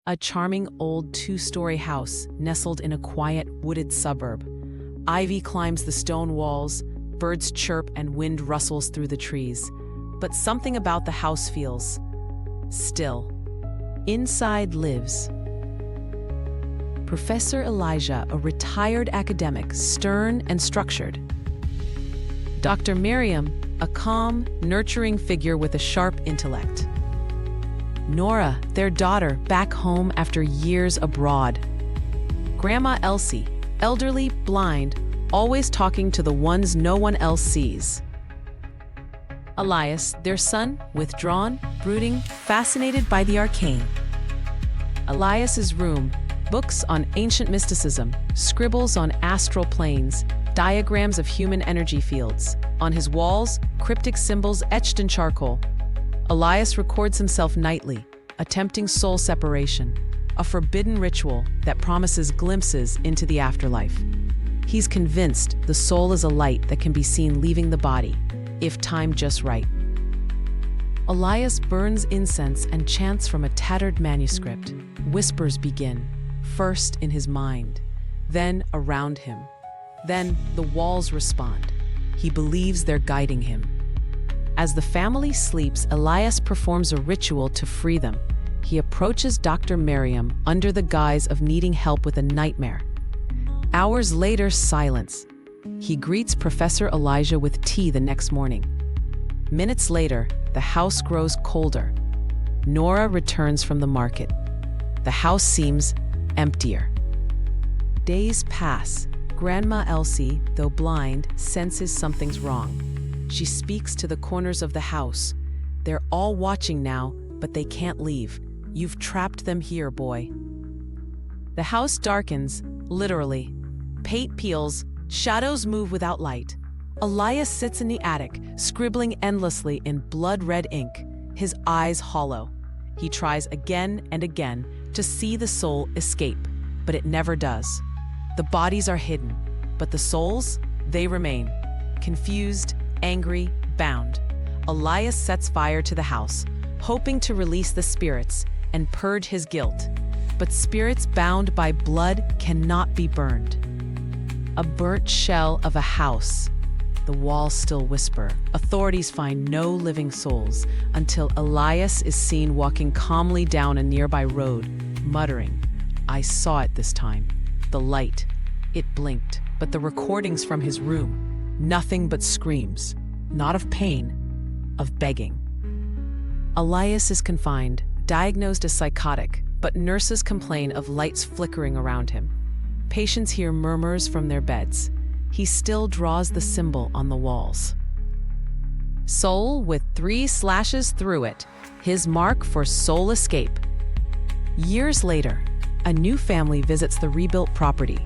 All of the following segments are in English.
a charming old two-story house nestled in a quiet, wooded suburb. Ivy climbs the stone walls, birds chirp and wind rustles through the trees. But something about the house feels still. Inside lives Professor Elijah, a retired academic, stern and structured. Dr. Miriam, a calm, nurturing figure with a sharp intellect. Nora, their daughter, back home after years abroad. Grandma Elsie, elderly, blind, always talking to the ones no one else sees. Elias, their son, withdrawn, brooding, fascinated by the arcane. Elias's room, books on ancient mysticism, scribbles on astral planes, diagrams of human energy fields. On his walls, cryptic symbols etched in charcoal. Elias records himself nightly, attempting soul separation, a forbidden ritual that promises glimpses into the afterlife. He's convinced the soul is a light that can be seen leaving the body, if timed just right. Elias burns incense and chants from a tattered manuscript. Whispers begin, first in his mind, then around him. Then the walls respond. He believes they're guiding him. As the family sleeps, Elias performs a ritual to free them. He approaches Dr. Miriam under the guise of needing help with a nightmare. Hours later, silence. He greets Professor Elijah with tea the next morning. Minutes later, the house grows colder. Nora returns from the market. The house seems emptier. Days pass. Grandma Elsie, though blind, senses something's wrong. She speaks to the corners of the house. They're all watching now, but they can't leave. You've trapped them here, boy. The house darkens, literally. Paint peels, shadows move without light. Elias sits in the attic, scribbling endlessly in blood-red ink, his eyes hollow. He tries again and again to see the soul escape, but it never does. The bodies are hidden, but the souls, they remain. Confused, angry, bound. Elias sets fire to the house, hoping to release the spirits and purge his guilt. But spirits bound by blood cannot be burned. A burnt shell of a house. The walls still whisper. Authorities find no living souls until Elias is seen walking calmly down a nearby road, muttering, "I saw it this time. The light. It blinked." But the recordings from his room, nothing but screams, not of pain, of begging. Elias is confined, diagnosed as psychotic, but nurses complain of lights flickering around him. Patients hear murmurs from their beds. He still draws the symbol on the walls. Soul with 3 slashes through it, his mark for soul escape. Years later, a new family visits the rebuilt property.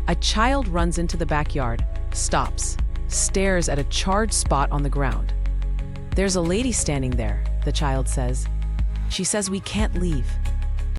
A child runs into the backyard, stops, stares at a charred spot on the ground. "There's a lady standing there," the child says. "She says we can't leave."